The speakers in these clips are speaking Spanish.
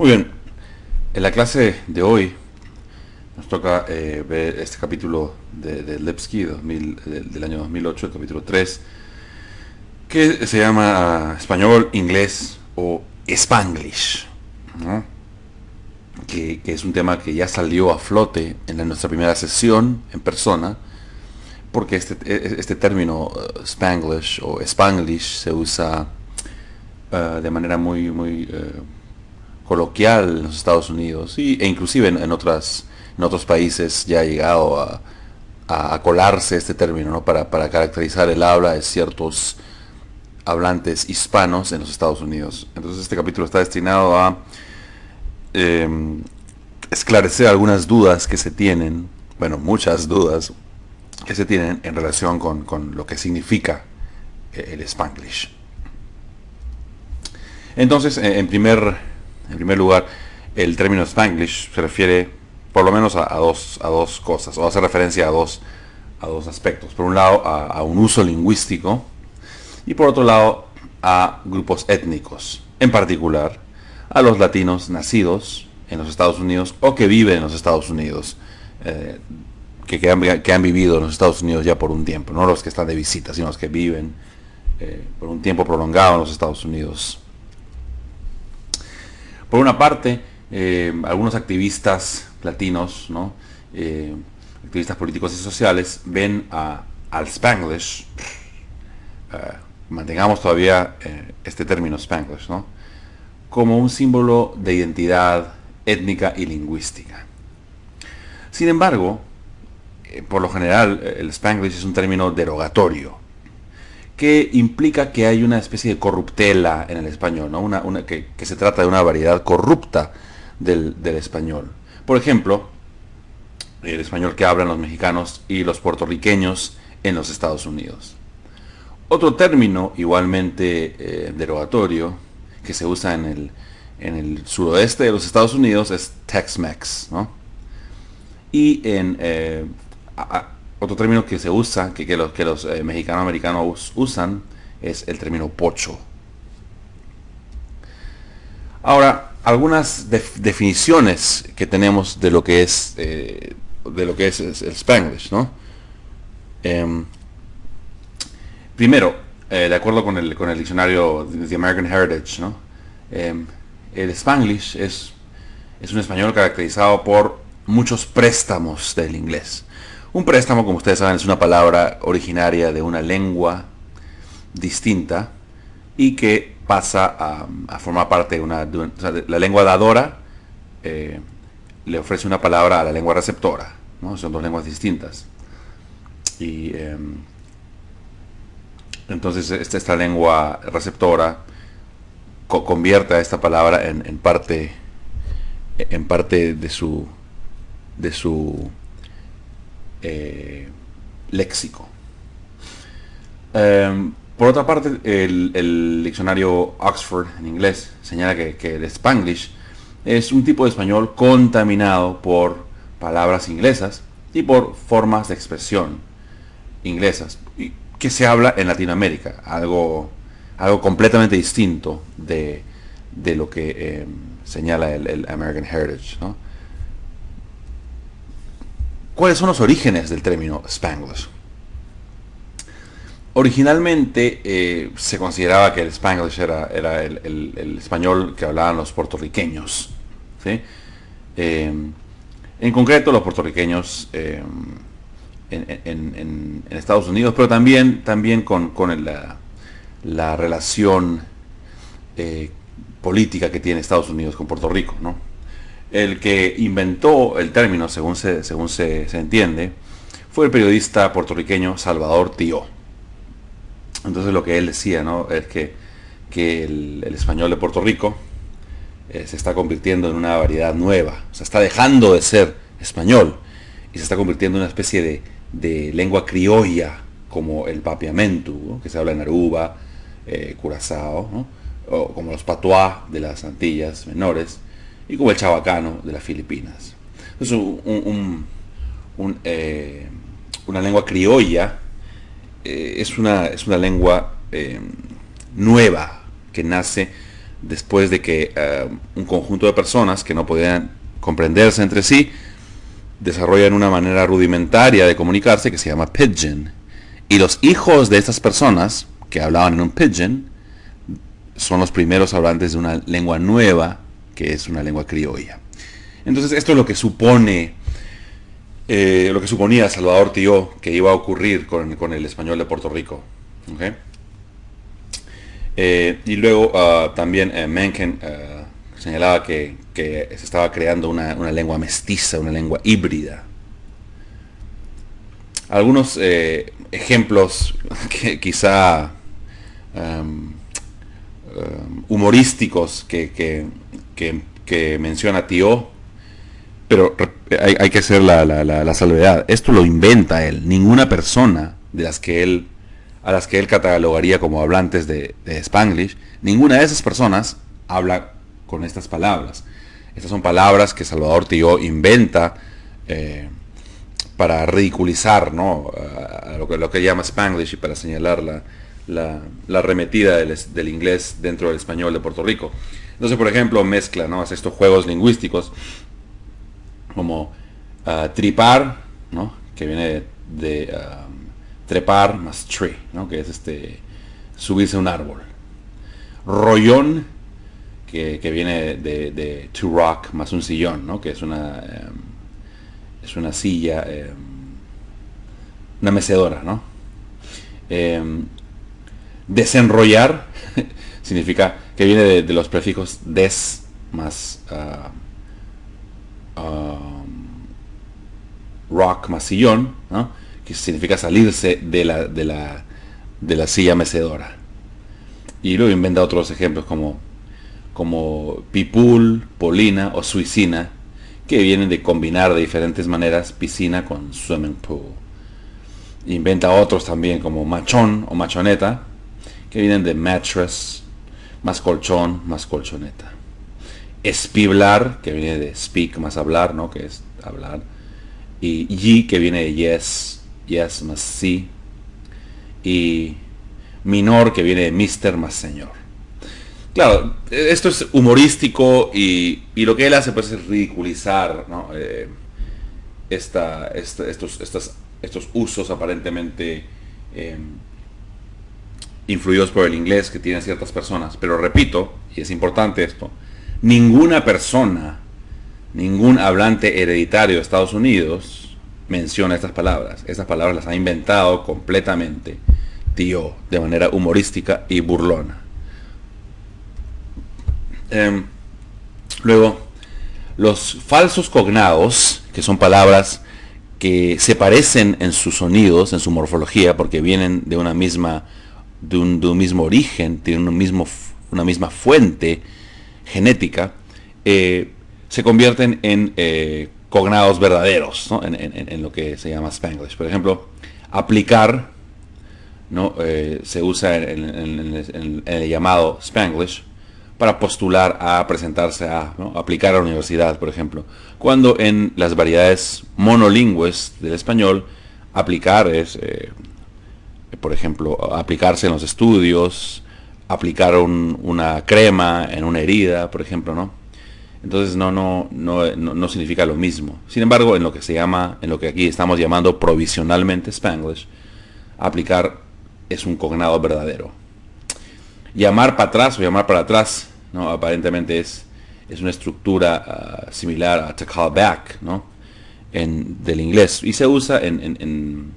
Muy bien, en la clase de hoy nos toca ver este capítulo de Lipsky del año 2008, el capítulo 3, que se llama español, inglés o Spanglish, ¿no? Que es un tema que ya salió a flote en nuestra primera sesión en persona, porque este término Spanglish o Spanglish se usa de manera muy coloquial en los Estados Unidos e inclusive en otros países ya ha llegado a colarse este término, ¿no? Para caracterizar el habla de ciertos hablantes hispanos en los Estados Unidos. Entonces este capítulo está destinado a esclarecer algunas dudas que se tienen, bueno, muchas dudas que se tienen en relación con lo que significa el Spanglish. Entonces, en primer lugar, el término Spanglish se refiere por lo menos a dos cosas, o hace referencia a dos aspectos. Por un lado, a un uso lingüístico y por otro lado, a grupos étnicos, en particular a los latinos nacidos en los Estados Unidos o que viven en los Estados Unidos, que han vivido en los Estados Unidos ya por un tiempo, no los que están de visita, sino los que viven por un tiempo prolongado en los Estados Unidos. Por una parte, algunos activistas latinos, ¿no? Activistas políticos y sociales, ven al Spanglish, mantengamos todavía este término Spanglish, ¿no? Como un símbolo de identidad étnica y lingüística. Sin embargo, por lo general, el Spanglish es un término derogatorio, que implica que hay una especie de corruptela en el español, ¿no? Que se trata de una variedad corrupta del español. Por ejemplo, el español que hablan los mexicanos y los puertorriqueños en los Estados Unidos. Otro término igualmente derogatorio que se usa en el suroeste de los Estados Unidos es Tex-Mex, ¿no? Y otro término que se usa, que los mexicano-americanos usan, es el término pocho. Ahora, algunas definiciones que tenemos de lo que es el Spanglish, ¿no? Primero, de acuerdo con el diccionario The American Heritage, ¿no? El Spanglish es un español caracterizado por muchos préstamos del inglés. Un préstamo, como ustedes saben, es una palabra originaria de una lengua distinta y que pasa a formar parte de o sea, la lengua dadora le ofrece una palabra a la lengua receptora, ¿no? Son dos lenguas distintas. Y entonces esta lengua receptora convierte a esta palabra en parte de su léxico. Por otra parte, el diccionario Oxford en inglés señala que el Spanglish es un tipo de español contaminado por palabras inglesas y por formas de expresión inglesas que se habla en Latinoamérica, algo completamente distinto de lo que señala el American Heritage, ¿no? ¿Cuáles son los orígenes del término Spanglish? Originalmente se consideraba que el Spanglish era el español que hablaban los puertorriqueños, ¿sí? En concreto los puertorriqueños en Estados Unidos, pero también con la relación política que tiene Estados Unidos con Puerto Rico, ¿no? El que inventó el término, según se entiende, fue el periodista puertorriqueño Salvador Tío. Entonces lo que él decía, ¿no? Es que el español de Puerto Rico se está convirtiendo en una variedad nueva. O sea, está dejando de ser español y se está convirtiendo en una especie de lengua criolla, como el papiamentu, ¿no? Que se habla en Aruba, Curazao, ¿no? O como los patuá de las Antillas Menores, y como el chabacano de las Filipinas. Entonces, una lengua criolla es una lengua nueva que nace después de que un conjunto de personas que no podían comprenderse entre sí desarrollan una manera rudimentaria de comunicarse que se llama pidgin. Y los hijos de estas personas que hablaban en un pidgin son los primeros hablantes de una lengua nueva, que es una lengua criolla. Entonces esto es lo que supone, lo que suponía Salvador Tió que iba a ocurrir con el español de Puerto Rico. ¿Okay? Y luego también Mencken señalaba que se estaba creando una lengua mestiza, una lengua híbrida. Algunos ejemplos que quizá humorísticos que menciona Tió, pero hay que hacer la salvedad. Esto lo inventa él. Ninguna persona a las que él catalogaría como hablantes de Spanglish, ninguna de esas personas habla con estas palabras. Estas son palabras que Salvador Tió inventa para ridiculizar, ¿no? Lo que llama Spanglish y para señalar la arremetida del inglés dentro del español de Puerto Rico. Entonces, por ejemplo, mezcla, ¿no? Hace estos juegos lingüísticos como tripar, ¿no? Que viene de trepar más tree, ¿no? Que es subirse a un árbol. Rollón, que viene de to rock más un sillón, ¿no? Que es una silla, una mecedora, ¿no? Desenrollar significa que viene de los prefijos des más rock más sillón, ¿no? Que significa salirse de la silla mecedora. Y luego inventa otros ejemplos como pipul, polina o suicina, que vienen de combinar de diferentes maneras piscina con swimming pool. Inventa otros también como machón o machoneta, que vienen de mattress, más colchón, más colchoneta. Espiblar, que viene de speak más hablar, ¿no? Que es hablar. Y ye, que viene de yes, yes más sí. Y minor, que viene de mister más señor. Claro, esto es humorístico y lo que él hace pues es ridiculizar, ¿no? Estos usos aparentemente influidos por el inglés que tienen ciertas personas. Pero repito, y es importante esto, ninguna persona, ningún hablante hereditario de Estados Unidos menciona estas palabras. Estas palabras las ha inventado completamente Tió, de manera humorística y burlona. Luego, los falsos cognados, que son palabras que se parecen en sus sonidos, en su morfología, porque vienen de un mismo origen, tienen una misma fuente genética, se convierten en cognados verdaderos, ¿no? en lo que se llama Spanglish. Por ejemplo, aplicar, ¿no? Se usa en el llamado Spanglish para postular a presentarse ¿no? Aplicar a la universidad, por ejemplo. Cuando en las variedades monolingües del español, aplicar es, por ejemplo, aplicarse en los estudios, aplicar una crema en una herida, por ejemplo, ¿no? Entonces no significa lo mismo. Sin embargo, en lo que aquí estamos llamando provisionalmente Spanglish, aplicar es un cognado verdadero. Llamar para atrás o llamar para atrás, ¿no? Aparentemente es una estructura similar a to call back, ¿no? Del inglés, y se usa en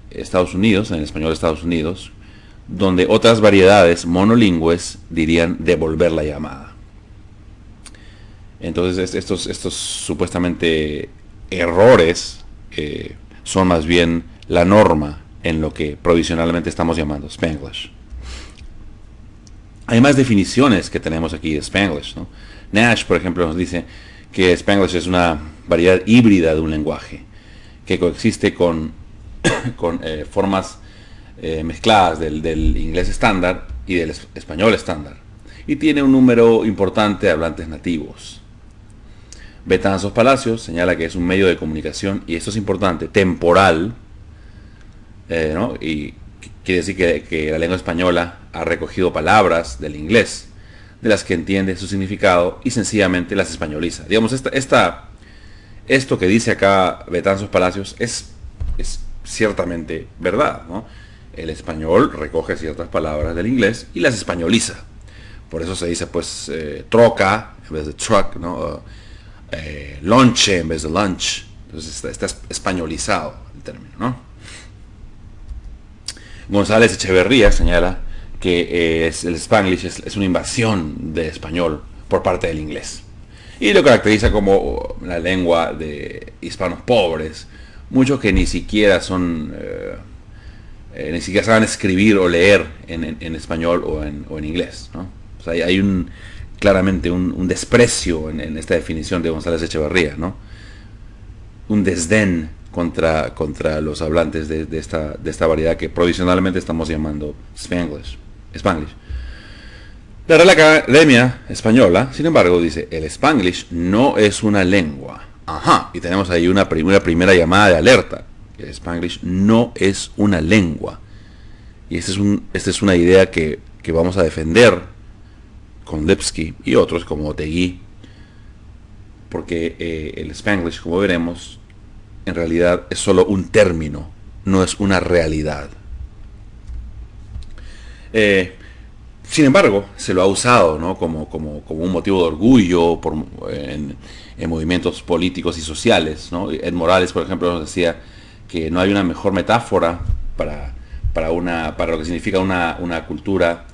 Estados Unidos, en el español de Estados Unidos, donde otras variedades monolingües dirían devolver la llamada. Entonces estos supuestamente errores son más bien la norma en lo que provisionalmente estamos llamando Spanglish. Hay más definiciones que tenemos aquí de Spanglish, ¿no? Nash, por ejemplo, nos dice que Spanglish es una variedad híbrida de un lenguaje que coexiste con formas mezcladas del inglés estándar y del español estándar, y tiene un número importante de hablantes nativos. Betanzos Palacios señala que es un medio de comunicación, y esto es importante, temporal, ¿no? Y quiere decir que la lengua española ha recogido palabras del inglés, de las que entiende su significado y sencillamente las españoliza. Digamos, esto que dice acá Betanzos Palacios es ciertamente verdad, ¿no? El español recoge ciertas palabras del inglés y las españoliza. Por eso se dice, pues, troca en vez de truck, ¿no? Lonche en vez de lunch. Entonces está españolizado el término, ¿no? González Echeverría señala que el Spanglish es una invasión de español por parte del inglés. Y lo caracteriza como la lengua de hispanos pobres, muchos que ni siquiera son, ni siquiera saben escribir o leer en español o en inglés, ¿no? O sea, hay claramente un desprecio en esta definición de González Echeverría, ¿no? Un desdén contra los hablantes de esta variedad que provisionalmente estamos llamando Spanglish. La Real Academia Española, sin embargo, dice, el Spanglish no es una lengua. Ajá, y tenemos ahí una primera llamada de alerta. El Spanglish no es una lengua. Y esta es una idea que vamos a defender con Lipski y otros como Otegui, porque el Spanglish, como veremos, en realidad es solo un término, no es una realidad. Sin embargo, se lo ha usado, ¿no? como un motivo de orgullo en movimientos políticos y sociales, ¿no? Ed Morales, por ejemplo, nos decía que no hay una mejor metáfora para lo que significa una cultura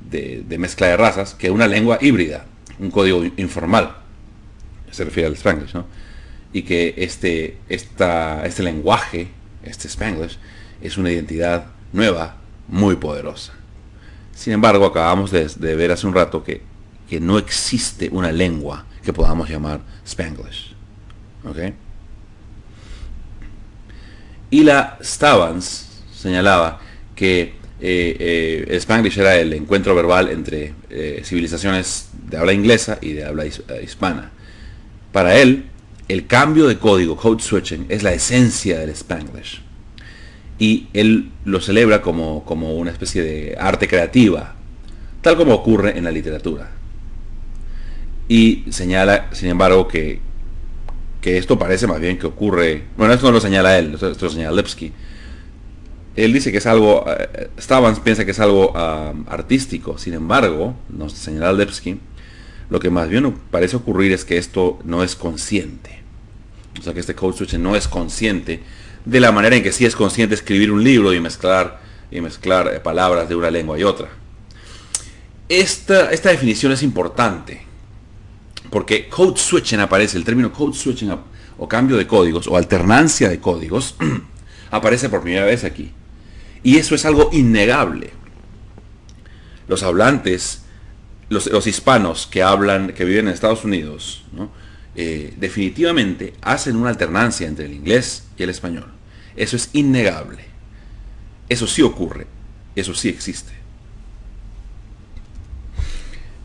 de mezcla de razas que una lengua híbrida, un código informal. Se refiere al Spanglish, ¿no? Y que este lenguaje, este Spanglish, es una identidad nueva, muy poderosa. Sin embargo, acabamos de ver hace un rato que no existe una lengua que podamos llamar Spanglish. ¿Okay? Y la Stavans señalaba que el Spanglish era el encuentro verbal entre civilizaciones de habla inglesa y de habla hispana. Para él, el cambio de código, code switching, es la esencia del Spanglish. Y él lo celebra como una especie de arte creativa, tal como ocurre en la literatura. Y señala, sin embargo, que esto parece más bien que ocurre... Bueno, esto no lo señala él, esto lo señala Lipski. Él dice que es algo... Stavans piensa que es algo artístico. Sin embargo, nos señala Lipski, lo que más bien parece ocurrir es que esto no es consciente. O sea, que este code switching no es consciente de la manera en que sí es consciente escribir un libro y mezclar palabras de una lengua y otra. Esta definición es importante porque code switching aparece, el término code switching o cambio de códigos o alternancia de códigos aparece por primera vez aquí. Y eso es algo innegable. Los hablantes, los hispanos que viven en Estados Unidos, ¿no? Definitivamente hacen una alternancia entre el inglés y el español. Eso es innegable. Eso sí ocurre. Eso sí existe.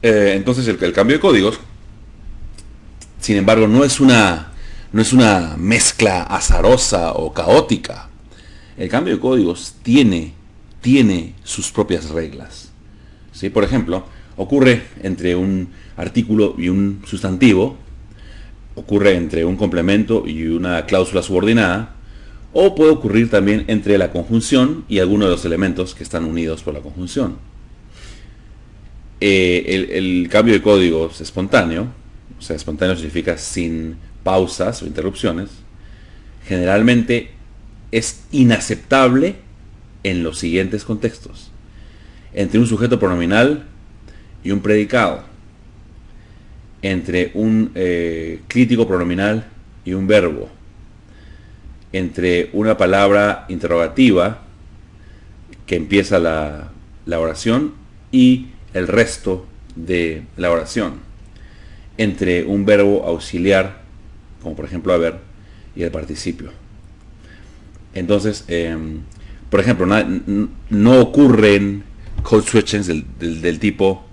Entonces el cambio de códigos, sin embargo, no es una mezcla azarosa o caótica. El cambio de códigos tiene sus propias reglas. ¿Sí? Por ejemplo, ocurre entre un artículo y un sustantivo, ocurre entre un complemento y una cláusula subordinada, o puede ocurrir también entre la conjunción y alguno de los elementos que están unidos por la conjunción. El cambio de códigos espontáneo, o sea, espontáneo significa sin pausas o interrupciones, generalmente es inaceptable en los siguientes contextos: entre un sujeto pronominal y un predicado, entre un crítico pronominal y un verbo, entre una palabra interrogativa que empieza la oración y el resto de la oración, entre un verbo auxiliar, como por ejemplo haber, y el participio. Entonces, por ejemplo, no ocurren code switchings del tipo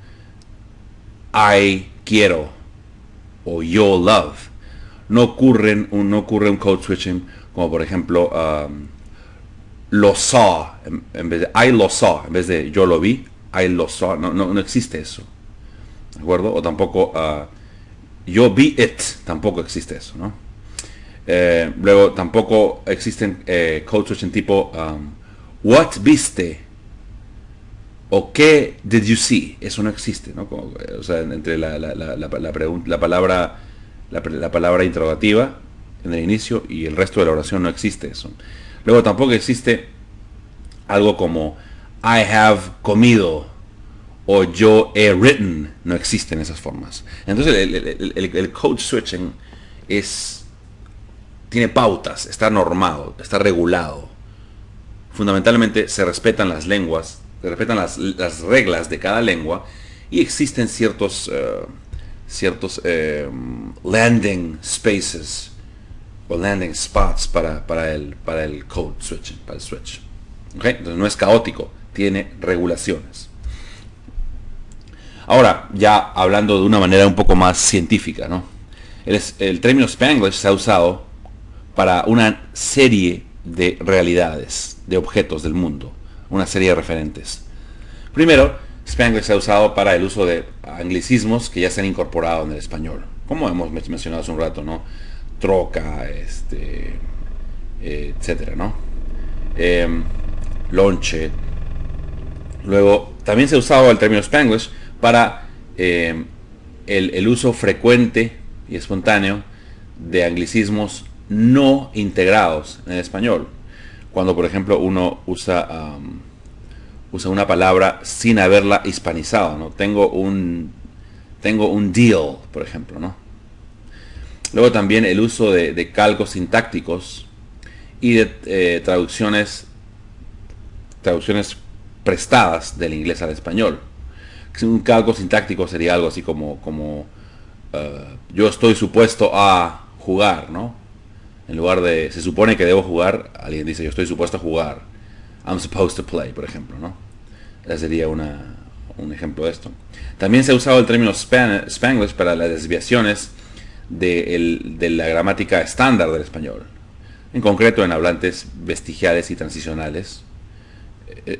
I quiero o yo love. No ocurre un code switching como por ejemplo lo saw, en vez de I lo saw, en vez de yo lo vi, I lo saw. No existe eso. ¿De acuerdo? O tampoco yo vi it, tampoco existe eso, ¿no? Luego tampoco existen code switching tipo what viste o qué did you see. Eso no existe, ¿no? Como, o sea, entre la palabra interrogativa en el inicio y el resto de la oración no existe eso. Luego tampoco existe algo como I have comido o yo he written. No existen esas formas. Entonces el code switching tiene pautas, está normado, está regulado. Fundamentalmente se respetan las lenguas, se respetan las reglas de cada lengua y existen ciertos landing spaces o landing spots para el code switching, para el switch. ¿Okay? Entonces no es caótico, tiene regulaciones. Ahora, ya hablando de una manera un poco más científica, ¿no? El término Spanglish se ha usado para una serie de realidades, de objetos del mundo, una serie de referentes. Primero, Spanglish se ha usado para el uso de anglicismos que ya se han incorporado en el español, como hemos mencionado hace un rato, ¿no? Troca, etcétera, ¿no? Lonche. Luego, también se ha usado el término Spanglish para el uso frecuente y espontáneo de anglicismos no integrados en el español. Cuando, por ejemplo, uno usa una palabra sin haberla hispanizado, ¿no? Tengo un deal, por ejemplo, ¿no? Luego también el uso de calcos sintácticos y de traducciones prestadas del inglés al español. Un calco sintáctico sería algo así como yo estoy supuesto a jugar, ¿no? En lugar de se supone que debo jugar, alguien dice yo estoy supuesto a jugar. I'm supposed to play, por ejemplo, ¿no? Ese sería un ejemplo de esto. También se ha usado el término Spanglish para las desviaciones de la gramática estándar del español. En concreto en hablantes vestigiales y transicionales,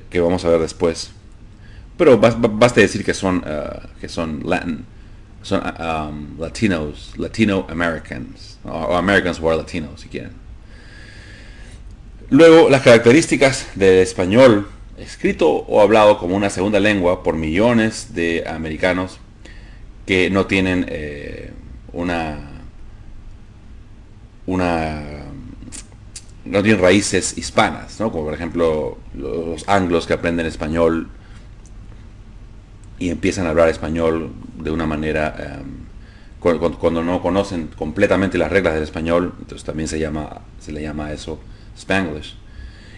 que vamos a ver después. Pero basta decir que son Latinos, Latino Americans, o Americans who are Latinos, si quieren. Luego, las características del español escrito o hablado como una segunda lengua por millones de americanos que no tienen no tienen raíces hispanas, ¿no? Como por ejemplo los anglos que aprenden español y empiezan a hablar español de una manera cuando no conocen completamente las reglas del español, entonces también se le llama a eso Spanglish.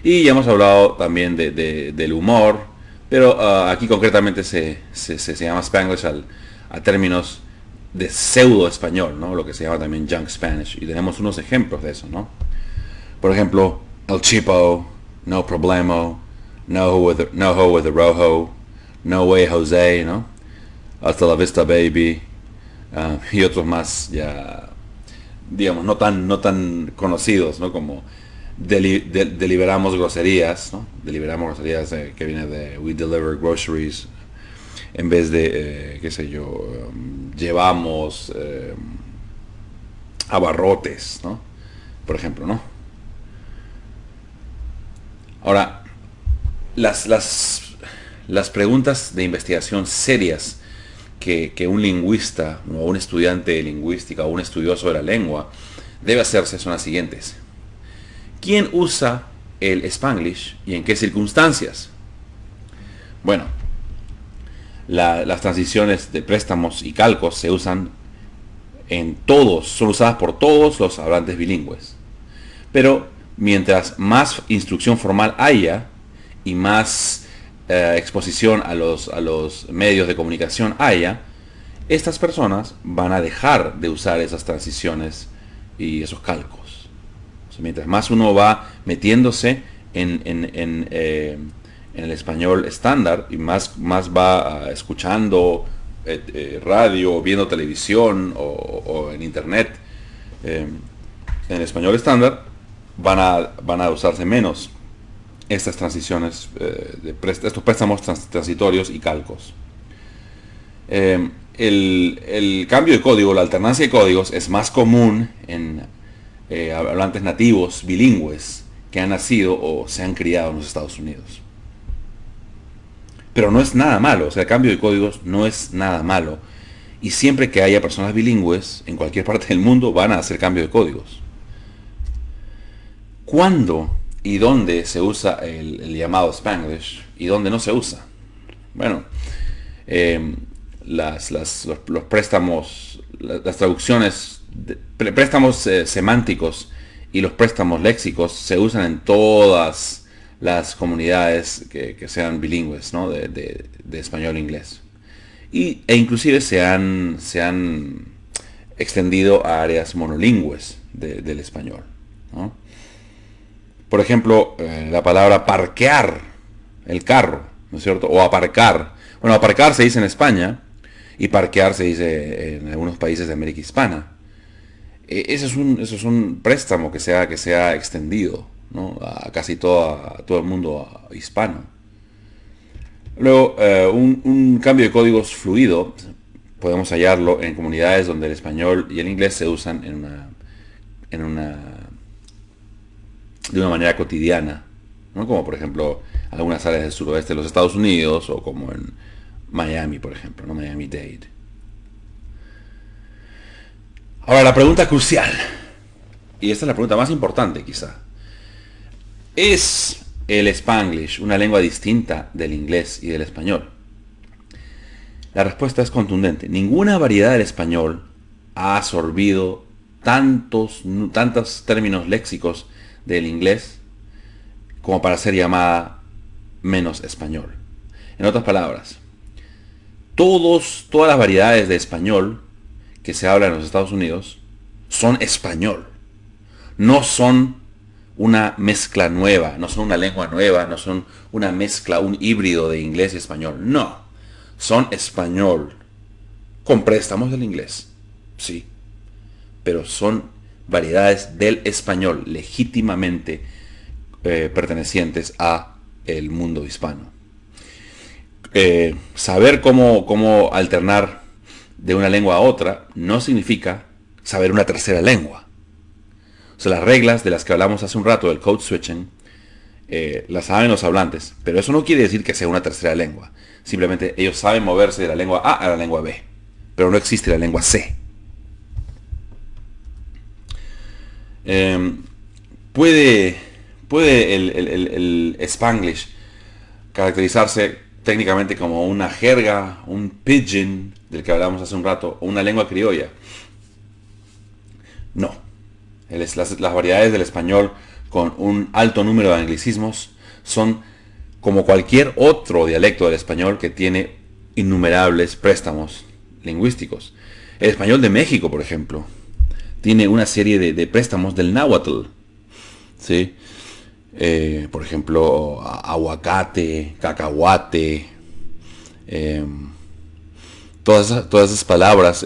Y ya hemos hablado también del humor, pero aquí concretamente se llama Spanglish a términos de pseudo español, ¿no? Lo que se llama también junk Spanish, y tenemos unos ejemplos de eso, ¿no? Por ejemplo, El Chipo, No Problemo, No Ho with the Rojo, No Way Jose, ¿no? Hasta la Vista Baby, y otros más ya, digamos, no tan conocidos, ¿no? Como deliberamos groserías, ¿no? Deliberamos groserías que viene de We Deliver Groceries, en vez de, qué sé yo, llevamos abarrotes, ¿no? Por ejemplo, ¿no? Ahora, las preguntas de investigación serias que un lingüista o un estudiante de lingüística o un estudioso de la lengua debe hacerse son las siguientes. ¿Quién usa el Spanglish y en qué circunstancias? Bueno, las transiciones de préstamos y calcos se usan son usadas por todos los hablantes bilingües. Pero mientras más instrucción formal haya y más exposición a los medios de comunicación haya, estas personas van a dejar de usar esas transiciones y esos calcos. O sea, mientras más uno va metiéndose en el español estándar y más va escuchando radio, viendo televisión o en internet en el español estándar, van a usarse menos estas transiciones, estos préstamos transitorios y calcos. El cambio de código, la alternancia de códigos es más común en hablantes nativos bilingües que han nacido o se han criado en los Estados Unidos. Pero no es nada malo, o sea, el cambio de códigos no es nada malo. Y siempre que haya personas bilingües en cualquier parte del mundo van a hacer cambio de códigos. ¿Cuándo y dónde se usa el llamado Spanglish y dónde no se usa? Bueno, los préstamos, las traducciones, préstamos semánticos y los préstamos léxicos se usan en todas las comunidades que sean bilingües, ¿no? de español e inglés. E inclusive se han extendido a áreas monolingües del español, ¿no? Por ejemplo, la palabra parquear el carro, ¿no es cierto? O aparcar. Bueno, aparcar se dice en España y parquear se dice en algunos países de América Hispana. Eso es un préstamo que se ha extendido, ¿no? A casi todo el mundo hispano. Luego, un cambio de códigos fluido podemos hallarlo en comunidades donde el español y el inglés se usan de una manera cotidiana, ¿no? Como por ejemplo algunas áreas del suroeste de los Estados Unidos o como en Miami, por ejemplo, ¿no? Miami-Dade. Ahora la pregunta crucial, y esta es la pregunta más importante quizá: ¿es el Spanglish una lengua distinta del inglés y del español? La respuesta es contundente. Ninguna variedad del español ha absorbido tantos términos léxicos del inglés como para ser llamada menos español. En otras palabras, todas las variedades de español que se hablan en los Estados Unidos son español. No son una mezcla nueva, no son una lengua nueva, no son una mezcla, un híbrido de inglés y español. No, son español con préstamos del inglés, sí, pero son variedades del español legítimamente pertenecientes a el mundo hispano. Saber cómo alternar de una lengua a otra no significa saber una tercera lengua. O sea, las reglas de las que hablamos hace un rato del code switching las saben los hablantes, pero eso no quiere decir que sea una tercera lengua. Simplemente ellos saben moverse de la lengua A a la lengua B, pero no existe la lengua C. ¿Puede el Spanglish caracterizarse técnicamente como una jerga, un pidgin del que hablamos hace un rato, o una lengua criolla? No. Las variedades del español con un alto número de anglicismos son como cualquier otro dialecto del español que tiene innumerables préstamos lingüísticos. El español de México, por ejemplo, tiene una serie de préstamos del náhuatl, ¿sí? Por ejemplo, aguacate, cacahuate, todas esas palabras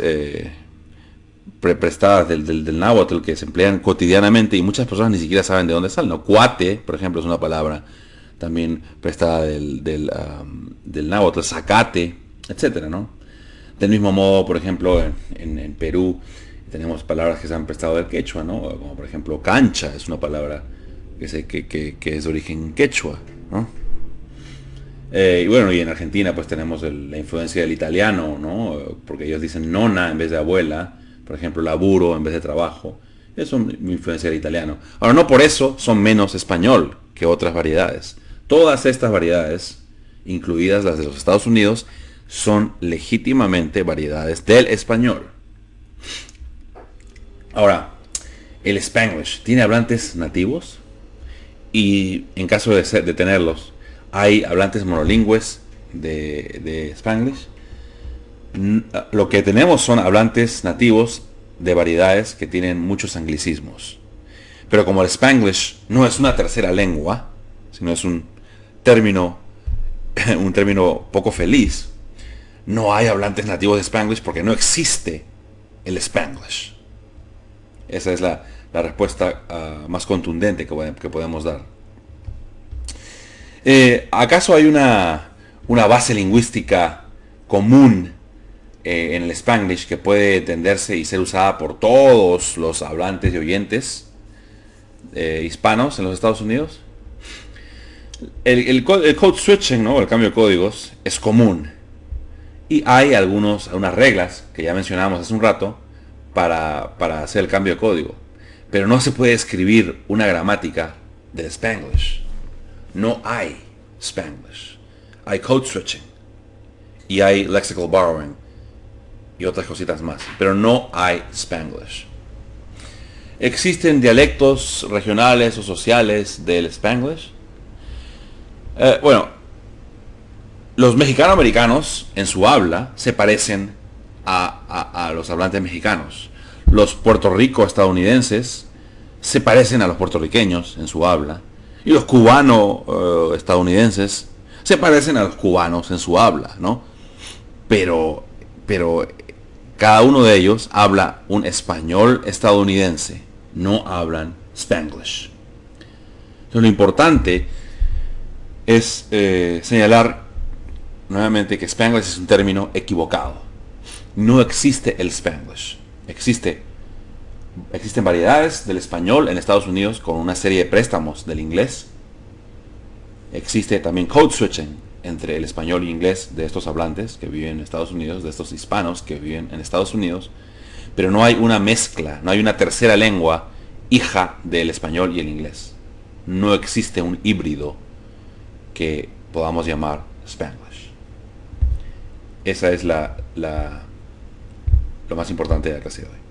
prestadas del náhuatl que se emplean cotidianamente y muchas personas ni siquiera saben de dónde salen, ¿no? Cuate, por ejemplo, es una palabra también prestada del náhuatl, zacate, etcétera, ¿no? Del mismo modo, por ejemplo, en Perú tenemos palabras que se han prestado del quechua, ¿no? Como por ejemplo cancha, es una palabra que es de origen quechua, ¿no? Y bueno, y en Argentina pues tenemos la influencia del italiano, ¿no? Porque ellos dicen nona en vez de abuela, por ejemplo laburo en vez de trabajo. Eso es influencia del italiano. Ahora, no por eso son menos español que otras variedades. Todas estas variedades, incluidas las de los Estados Unidos, son legítimamente variedades del español. Ahora, el Spanglish tiene hablantes nativos y en caso de tenerlos, hay hablantes monolingües de Spanglish. Lo que tenemos son hablantes nativos de variedades que tienen muchos anglicismos. Pero como el Spanglish no es una tercera lengua, sino es un término poco feliz, no hay hablantes nativos de Spanglish porque no existe el Spanglish. Esa es la respuesta más contundente que podemos dar. ¿Acaso hay una base lingüística común en el Spanglish que puede entenderse y ser usada por todos los hablantes y oyentes hispanos en los Estados Unidos? El code switching, ¿no? El cambio de códigos es común. Y hay algunas reglas que ya mencionamos hace un rato para hacer el cambio de código. Pero no se puede escribir una gramática del Spanglish. No hay Spanglish. Hay code switching. Y hay lexical borrowing. Y otras cositas más. Pero no hay Spanglish. ¿Existen dialectos regionales o sociales del Spanglish? Bueno, los mexicano-americanos en su habla se parecen a los hablantes mexicanos. Los Puerto Rico estadounidenses se parecen a los puertorriqueños en su habla. Y los cubano-estadounidenses se parecen a los cubanos en su habla, ¿no? Pero cada uno de ellos habla un español estadounidense. No hablan Spanglish. Entonces, lo importante es señalar nuevamente que Spanglish es un término equivocado. No existe el Spanglish. Existen variedades del español en Estados Unidos con una serie de préstamos del inglés. Existe también code switching entre el español y inglés de estos hablantes que viven en Estados Unidos, de estos hispanos que viven en Estados Unidos. Pero no hay una mezcla, no hay una tercera lengua hija del español y el inglés. No existe un híbrido que podamos llamar Spanglish. Esa es lo más importante de la clase de hoy.